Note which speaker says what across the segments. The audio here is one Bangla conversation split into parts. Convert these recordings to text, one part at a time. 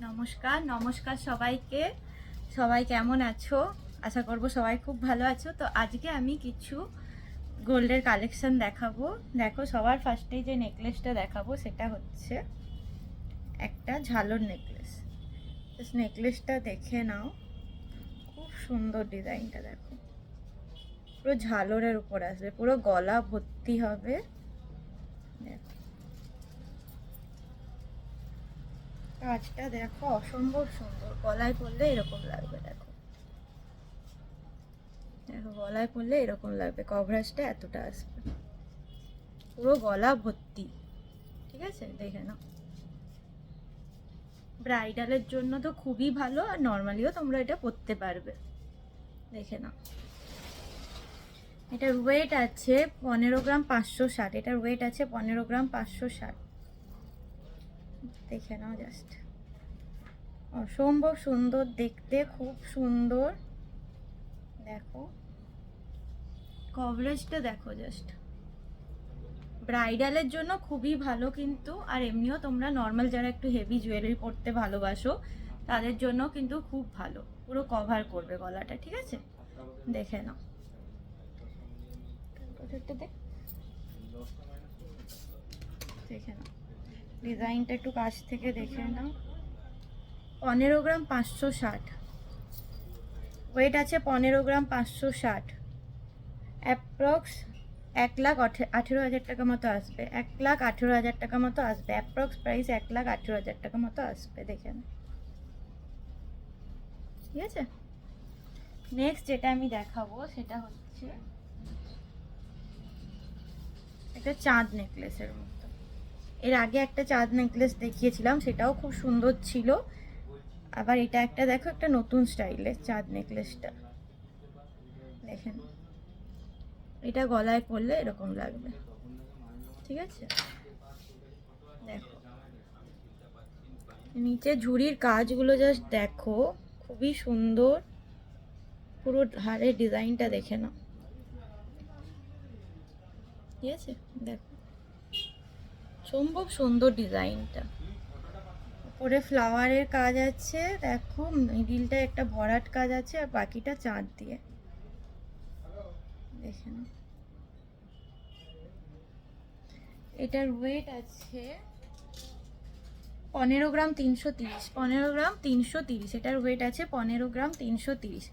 Speaker 1: নমস্কার নমস্কার সবাইকে। সবাই কেমন আছো? আশা করব সবাই খুব ভালো আছো। তো আজকে আমি কিছু গোল্ডের কালেকশন দেখাবো। দেখো, সবার ফার্স্টে যে নেকলেসটা দেখাবো সেটা হচ্ছে একটা ঝালর নেকলেস। নেকলেসটা দেখে নাও, খুব সুন্দর ডিজাইনটা। দেখো, পুরো ঝালরের উপর আসবে, পুরো গলা ভর্তি হবে। দেখো কাজটা, দেখো অসম্ভব সুন্দর। গলায় পরলে এরকম লাগবে। দেখো দেখো গলায় পরলে এরকম লাগবে, কভারেজটা এতটা আসবে, পুরো গলা ভর্তি। ঠিক আছে, দেখে নাও। ব্রাইডালের জন্য তো খুবই ভালো, আর নর্মালিও তোমরা এটা পরতে পারবে। দেখে নাও, এটার ওয়েট আছে 15 গ্রাম 560। এটার ওয়েট আছে 15 গ্রাম 560। দেখে নাও জাস্ট, অসম্ভব সুন্দর দেখতে, খুব সুন্দর। দেখো কভারেজটা দেখো জাস্ট, ব্রাইডালের জন্য খুবই ভালো কিন্তু। আর এমনিও তোমরা নর্মাল যারা একটু হেভি জুয়েলারি পরতে ভালোবাসো তাদের জন্য কিন্তু খুব ভালো, পুরো কভার করবে গলাটা। ঠিক আছে, দেখে নাও। দেখে নাও ডিজাইনটা একটু কাছ থেকে দেখে নাও। 15 গ্রাম 560, ওয়েট আছে 15 গ্রাম 560। অ্যাপ্রক্স 1,18,000 টাকা মতো আসবে। 1,18,000 টাকা মতো আসবে, অ্যাপ্রক্স প্রাইস 1,18,000 টাকা মতো আসবে। দেখে নাও। ঠিক আছে, নেক্সট যেটা আমি দেখাবো সেটা হচ্ছে একটা চাঁদ নেকলেসের মতো। এর আগে একটা চাঁদ নেকলেস দেখিয়েছিলাম, সেটাও খুব সুন্দর ছিল। আবার এটা একটা দেখো, একটা নতুন স্টাইলের চাঁদ নেকলেসটা। দেখেন, এটা গলায় পরলে এরকম লাগবে। ঠিক আছে, দেখো নিচে ঝুড়ির কাজগুলো জাস্ট দেখো, খুবই সুন্দর। পুরো হারের ডিজাইনটা দেখে নাও। ঠিক আছে, দেখো সম্ভব সুন্দর ডিজাইনটা। উপরে ফ্লাওয়ারের কাজ আছে, দেখো মিডিলটা একটা ভরাট কাজ আছে, আর বাকিটা চাঁদ দিয়ে। দেখে নাও, এটার ওয়েট আছে 15 গ্রাম 330। 15 গ্রাম 330, এটার ওয়েট আছে 15 গ্রাম 330।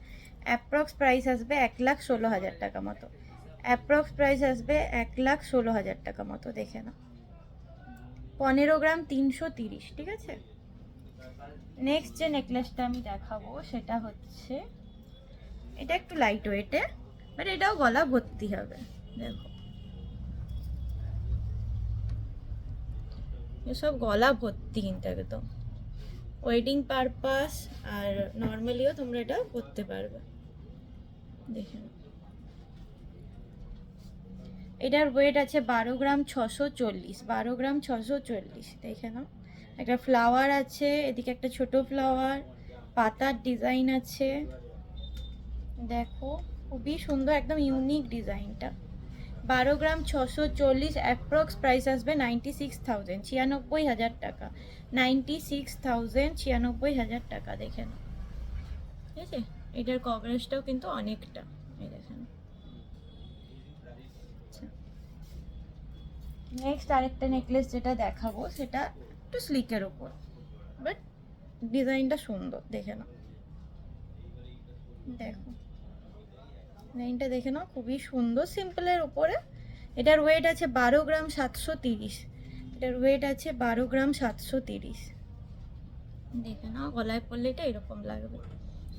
Speaker 1: অ্যাপ্রক্স প্রাইস আসবে 1,16,000 টাকা মতো। অ্যাপ্রক্স প্রাইস আসবে 1,16,000 টাকা মতো। দেখে নাও, 15 গ্রাম 330। ঠিক আছে, নেক্সট যে নেকলেসটা আমি দেখাবো সেটা হচ্ছে, এটা একটু লাইট ওয়েটে, বাট এটাও গলা ভর্তি হবে। দেখো এসব গলা ভর্তি কিন্তু একদম, ওয়েডিং পারপাস আর নর্মালিও তোমরা এটা করতে পারবে। দেখে নাও, এটার ওয়েট আছে 12 গ্রাম 640। 12 গ্রাম 640। দেখে নাও, একটা ফ্লাওয়ার আছে, এদিকে একটা ছোট ফ্লাওয়ার, পাতার ডিজাইন আছে। দেখো খুবই সুন্দর, একদম ইউনিক ডিজাইনটা। 12 গ্রাম 640, অ্যাপ্রক্স প্রাইস আসবে 96,000, 96,000 টাকা। 96,000, 96,000 টাকা। দেখে নাও। ঠিক আছে, এটার কভারেজটাও কিন্তু অনেকটা। এই দেখেন। নেক্সট আরেকটা নেকলেস যেটা দেখাবো সেটা একটু স্লিকের ওপর, বাট ডিজাইনটা সুন্দর। দেখে নাও, দেখো ডিজাইনটা দেখে নাও, খুবই সুন্দর, সিম্পলের উপরে। এটার ওয়েট আছে 12 গ্রাম 730। এটার ওয়েট আছে 12 গ্রাম 730। দেখে নাও, গলায় পরলে এটা এরকম লাগবে।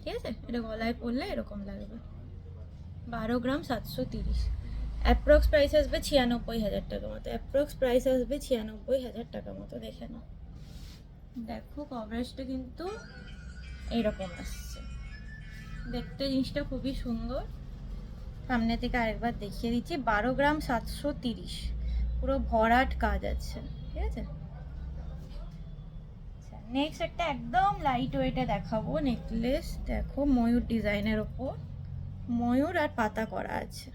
Speaker 1: ঠিক আছে, এটা গলায় পরলে এরকম লাগবে। 12 গ্রাম 730। অ্যাপ্রক্স প্রাইস আসবে 96,000 টাকা মতো। অ্যাপ্রক্স প্রাইস আসবে 96,000 টাকা মতো। দেখে নাও, দেখো কভারেজটা কিন্তু এইরকম আসছে। দেখতে জিনিসটা খুবই সুন্দর। সামনে থেকে আরেকবার দেখিয়ে দিচ্ছি। 12 গ্রাম 730, পুরো ভরাট কাজ আছে। ঠিক আছে, নেক্সট একটা একদম লাইট ওয়েটে দেখাবো নেকলেস। দেখো ময়ূর ডিজাইনের ওপর ময়ূর আর পাতা করা আছে।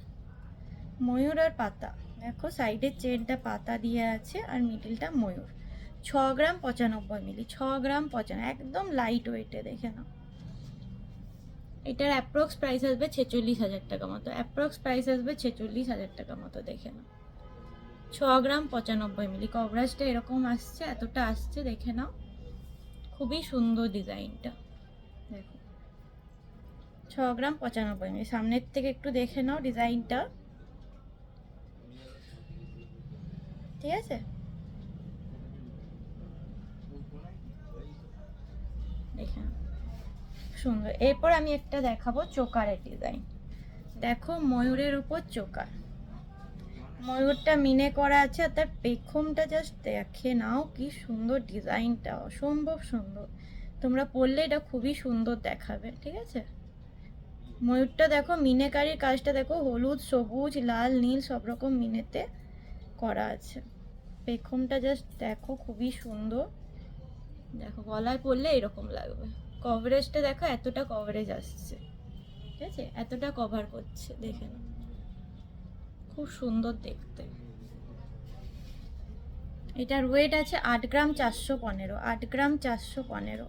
Speaker 1: ময়ূর আর পাতা, দেখো সাইডের চেনটা পাতা দিয়ে আছে, আর মিডিলটা ময়ূর। 6 গ্রাম 95 মিলি, 6 গ্রাম 95, একদম লাইট ওয়েটে, দেখে নাও। এটার অ্যাপ্রক্স প্রাইস আসবে 46,000 টাকা মতো, অ্যাপ্রক্স প্রাইস আসবে 46,000 টাকা মতো, দেখে নাও। 6 গ্রাম 95 মিলি, কভারেজটা এরকম আসছে, এতটা আসছে, দেখে নাও। খুবই সুন্দর ডিজাইনটা, দেখো। 6 গ্রাম 95 মিলি, সামনের থেকে একটু দেখে নাও ডিজাইনটা, ঠিক আছে। দেখে নাও, সুন্দর। এরপর আমি একটা দেখাবো চোকারের ডিজাইন। দেখো ময়ূরের উপর চোকার, ময়ূরটা মিনে করা আছে, আর তার পেখমটা জাস্ট দেখে নাও, কি সুন্দর ডিজাইনটা, অসম্ভব সুন্দর। তোমরা পরলে এটা খুবই সুন্দর দেখাবে, ঠিক আছে। ময়ূরটা দেখো, মিনেকারির কাজটা দেখো, হলুদ সবুজ লাল নীল সব রকম মিনেতে করা আছে। পেখমটা জাস্ট দেখো, খুবই সুন্দর। দেখো গলায় পরলে এরকম লাগবে। কভারেজটা দেখো, এতটা কভারেজ আসছে, ঠিক আছে, এতটা কভার করছে, দেখে নাও, খুব সুন্দর দেখতে। এটার ওয়েট আছে 8 গ্রাম 415, 8 গ্রাম 415।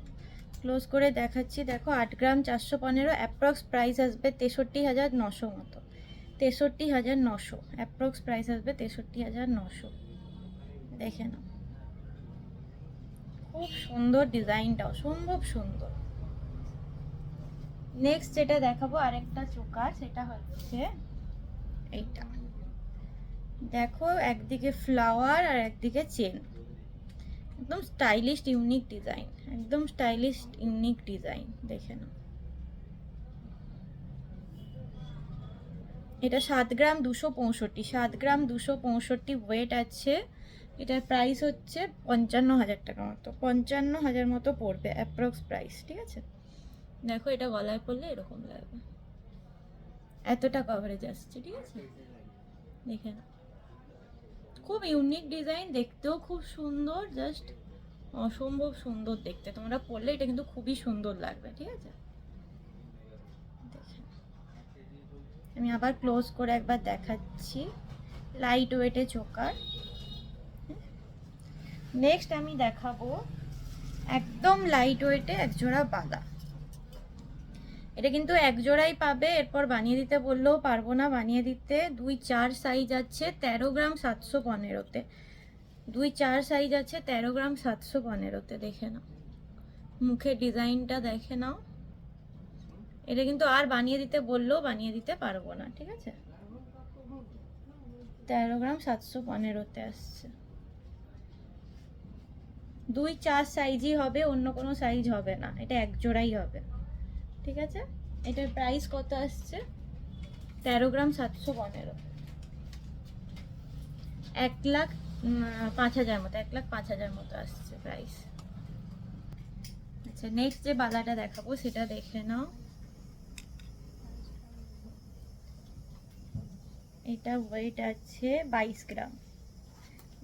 Speaker 1: ক্লোজ করে দেখাচ্ছি, দেখো 8 গ্রাম 415, অ্যাপ্রক্স প্রাইস আসবে 63,900 মতো, 63,900 অ্যাপ্রক্স প্রাইস আসবে, 63,900, দেখে নাও। খুব সুন্দর ডিজাইনটা, অসম্ভব সুন্দর। নেক্সট যেটা দেখাবো আরেকটা চোকার, সেটা হচ্ছে এইটা। দেখো একদিকে ফ্লাওয়ার আর একদিকে চেন, একদম স্টাইলিশ ইউনিক ডিজাইন, একদম স্টাইলিশ ইউনিক ডিজাইন, দেখে নাও। এটা 7 গ্রাম 265, 7 গ্রাম 265 ওয়েট আছে। এটার প্রাইস হচ্ছে 55,000 টাকা মতো, 55,000 মতো পড়বে অ্যাপ্রক্স প্রাইস, ঠিক আছে। দেখো এটা গলায় পরলে এরকম লাগবে, এতটা কভারেজ আসছে, ঠিক আছে, দেখে নাও। খুব ইউনিক ডিজাইন, দেখতেও খুব সুন্দর, জাস্ট অসম্ভব সুন্দর দেখতে। তোমরা পরলে এটা কিন্তু খুবই সুন্দর লাগবে, ঠিক আছে। আমি আবার ক্লোজ করে একবার দেখাচ্ছি, লাইট ওয়েটে চোকার। নেক্সট আমি দেখাবো একদম লাইট ওয়েটে একজোড়া বালা। এটা কিন্তু এক জোড়াই পাবে, এরপর বানিয়ে দিতে বললেও পারবো না বানিয়ে দিতে। 2-4 সাইজ আছে 13 গ্রাম 715-তে, 2-4 সাইজ আছে 13 গ্রাম 715-তে, দেখে নাও। মুখের ডিজাইনটা দেখে নাও। এটা কিন্তু আর বানিয়ে দিতে বললেও বানিয়ে দিতে পারবো না, ঠিক আছে। 13 গ্রাম 715-তে আসছে, 2-4 সাইজই হবে, অন্য কোনো সাইজ হবে না, এটা এক জোড়াই হবে, ঠিক আছে। এটার প্রাইস কত আসছে? 13 গ্রাম 715, 1,05,000 মতো, 1,05,000 মতো আসছে প্রাইস। আচ্ছা নেক্সট যে বালাটা দেখাবো সেটা দেখে নাও। এটা ওয়েট আছে 22 গ্রাম।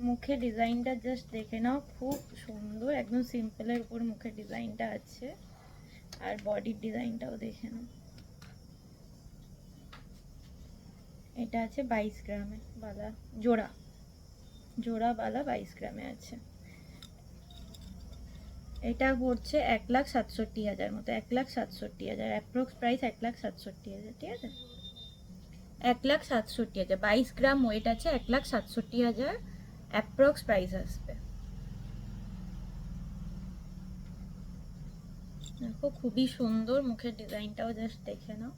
Speaker 1: মুখে ডিজাইনটা জাস্ট দেখে নাও, খুব সুন্দর, একদম সিম্পলের উপর মুখের ডিজাইনটা আছে, আর বডির ডিজাইনটাও দেখে নাও। এটা আছে 22 গ্রামে বালা, জোড়া জোড়া বালা 22 গ্রামে আছে। এটা পড়ছে 1,67,000 মতো, 1,67,000 অ্যাপ্রক্স প্রাইস, 1,67,000, ঠিক আছে। 1,67,000, 22 গ্রাম ওয়েট আছে, 1,67,000 অ্যাপ্রক্স প্রাইস আসবে। দেখো খুবই সুন্দর, মুখের ডিজাইনটাও জাস্ট দেখে নাও।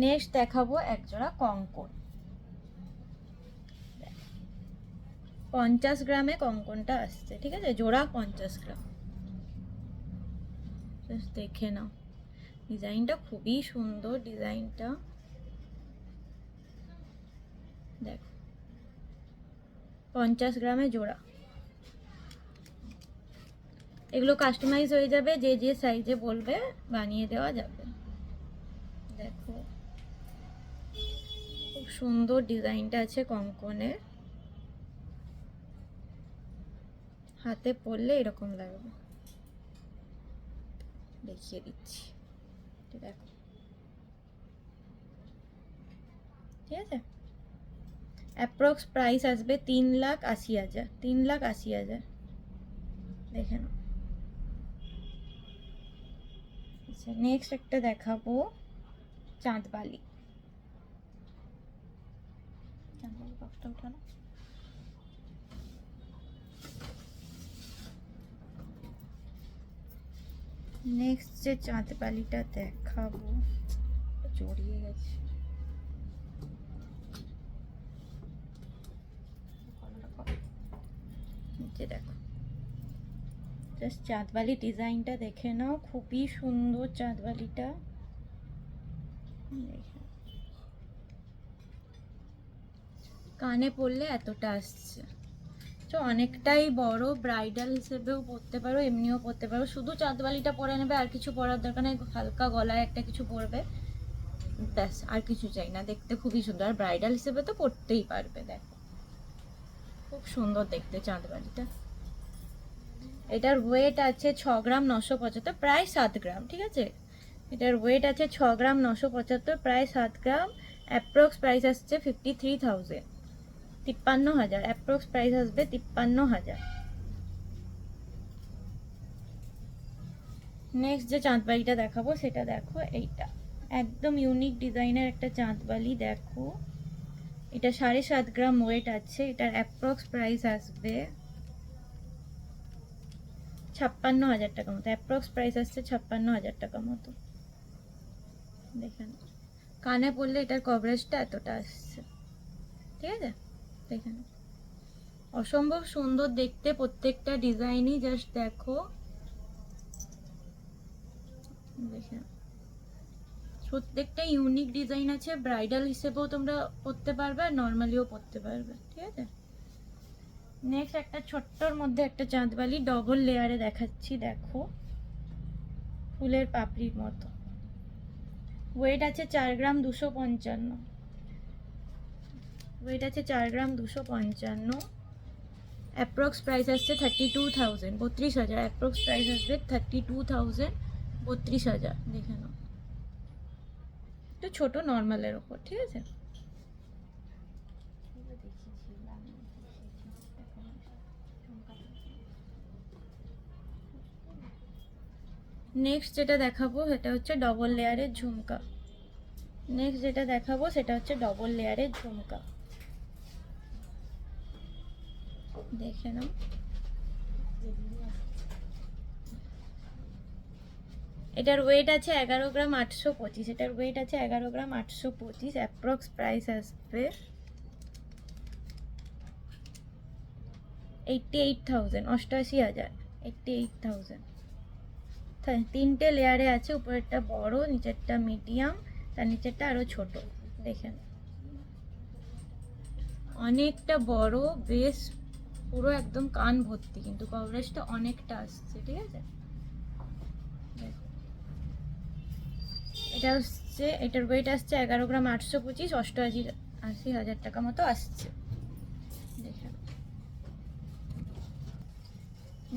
Speaker 1: নেক্সট দেখাবো একজোড়া কঙ্কন। 50 গ্রামে কঙ্কনটা আসছে, ঠিক আছে, জোড়া 50 গ্রাম। জাস্ট দেখে নাও, ডিজাইনটা খুবই সুন্দর, ডিজাইনটা দেখো, 50 গ্রামে জোড়া। এগুলো কাস্টমাইজ হয়ে যাবে, যে যে সাইজে বলবে বানিয়ে দেওয়া যাবে। দেখো খুব সুন্দর ডিজাইনটা আছে কঙ্কনের, হাতে পরলে এরকম লাগবে, দেখিয়ে দিচ্ছি, দেখো, ঠিক আছে। অ্যাপ্রক্স প্রাইস আসবে 3,80,000, 3,80,000 দেখে নাও। আচ্ছা নেক্সট একটা দেখাবো চাঁদবালি। চাঁদবালি বক্সটা উঠানো। নেক্সট যে চাঁদবালিটা দেখাবো, জড়িয়ে গেছে, নিচে দেখো, জাস্ট চাঁদবালি ডিজাইনটা দেখে নাও, খুবই সুন্দর চাঁদবালিটা। কানে পরলে এতটা আসছে, তো অনেকটাই বড়, ব্রাইডাল হিসেবেও পরতে পারো, এমনিও পরতে পারো। শুধু চাঁদবালিটা পরে নেবে, আর কিছু পরার দরকার নেই, হালকা গলায় একটা কিছু পরবে, ব্যাস, আর কিছু চাই না। দেখতে খুবই সুন্দর, আর ব্রাইডাল হিসেবে তো পরতেই পারবে। দেখো খুব সুন্দর দেখতে চাঁদবালিটা। এটার ওয়েট আছে 6 গ্রাম 975, প্রায় 7 গ্রাম, ঠিক আছে। এটার ওয়েট আছে 6 গ্রাম 975, প্রায় 7 গ্রাম। অ্যাপ্রক্স প্রাইস আসছে 53,000, 53,000, অ্যাপ্রক্স প্রাইস আসবে 53,000। নেক্সট যে চাঁদবালিটা দেখাবো সেটা দেখো, এইটা একদম ইউনিক ডিজাইনের একটা চাঁদবালি। দেখো এটা 7.5 গ্রাম ওয়েট আছে। এটার অ্যাপ্রক্স প্রাইস আসবে 56,000 টাকা মতো, অ্যাপ্রক্স প্রাইস আসছে 56,000 টাকা মতো। দেখেন কানে পড়লে এটার কভারেজটা এতটা আসছে, ঠিক আছে। দেখেন অসম্ভব সুন্দর দেখতে প্রত্যেকটা ডিজাইনই, জাস্ট দেখো, দেখেন প্রত্যেকটা ইউনিক ডিজাইন আছে। ব্রাইডাল হিসেবেও তোমরা পরতে পারবে, আর নর্মালিও পরতে পারবে, ঠিক আছে। নেক্সট একটা ছোট্টর মধ্যে একটা চাঁদবালি, ডবল লেয়ারে দেখাচ্ছি। দেখো ফুলের পাপড়ির মতো, ওয়েট আছে 4 গ্রাম 255, ওয়েট আছে 4 গ্রাম 255। অ্যাপ্রক্স প্রাইস আসছে 32,000, 32,000, অ্যাপ্রক্স প্রাইস আসবে 32,000, 32,000। দেখে নাও, একটু ছোট নর্মালের ওপর, ঠিক আছে। নেক্সট যেটা দেখাবো সেটা হচ্ছে ডবল লেয়ারের ঝুমকা। নেক্সট যেটা দেখাবো সেটা হচ্ছে ডবল লেয়ারের ঝুমকা। দেখে নাও, এটার ওয়েট আছে 11 গ্রাম 825, এটার ওয়েট আছে 11 গ্রাম 825। অ্যাপ্রক্স প্রাইস আসবে 88,000, 88,000, 88,000। তিনটে লেয়ারে আছে, উপরেরটা বড়, নিচেরটা মিডিয়াম, তার নিচেরটা আরো ছোট। দেখেন অনেকটা বড়, বেশ পুরো একদম কান ভর্তি, কিন্তু কভারেজটা অনেকটা আসছে, ঠিক আছে। এটা হচ্ছে, এটার ওয়েট আসছে 11 গ্রাম 825, 88,000 টাকা মতো আসছে।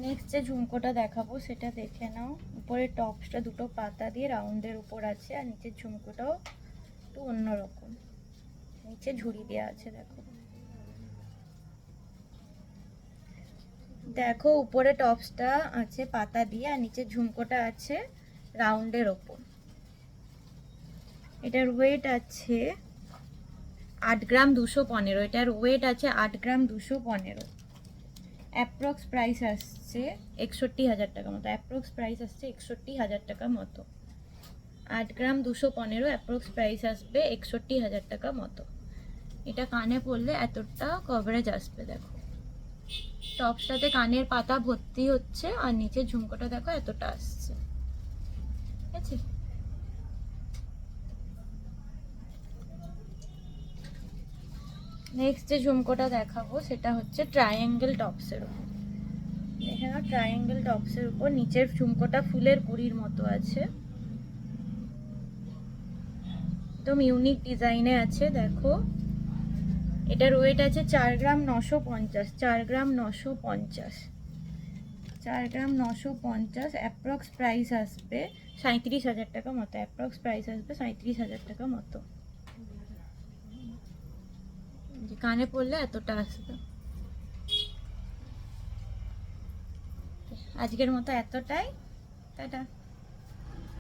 Speaker 1: নেক্সট যে ঝুমকোটা দেখাবো সেটা দেখে নাও। উপরের টপসটা দুটো পাতা দিয়ে রাউন্ডের উপর আছে, আর নিচের ঝুমকোটাও একটু অন্যরকম, নিচে ঝুড়ি দেওয়া আছে। দেখো দেখো উপরে টপসটা আছে পাতা দিয়ে, আর নিচের ঝুমকোটা আছে রাউন্ডের ওপর। এটার ওয়েট আছে 8 গ্রাম 215, এটার ওয়েট আছে 8 গ্রাম 215। অ্যাপ্রক্স প্রাইস আসছে 61,000 টাকা মতো, অ্যাপ্রক্স প্রাইস আসছে 61,000 টাকা মতো। 8 গ্রাম 215, অ্যাপ্রক্স প্রাইস আসবে 61,000 টাকা মতো। এটা কানে পরলে এতটা কভারেজ আসবে। দেখো টপসটাতে কানের পাতা ভর্তি হচ্ছে, আর নিচে ঝুমকোটা দেখো এতটা আসছে, ঠিক আছে। নেক্সট যে ঝুমকোটা দেখাবো সেটা হচ্ছে ট্রায়াঙ্গেল টপসের উপর। দেখে নাও ট্রায়াঙ্গেল টপসের উপর নিচের ঝুমকোটা ফুলের কুড়ির মতো আছে, একদম ইউনিক ডিজাইনে আছে। দেখো এটার ওয়েট আছে 4 গ্রাম 950, 4 গ্রাম 950, 4 গ্রাম 950। অ্যাপ্রক্স প্রাইস আসবে 37,000 টাকা মতো, অ্যাপ্রক্স প্রাইস আসবে 37,000 টাকা মতো। কানে পরলে এতটা আসবে। আজকের মতো এতটাই, টাটা।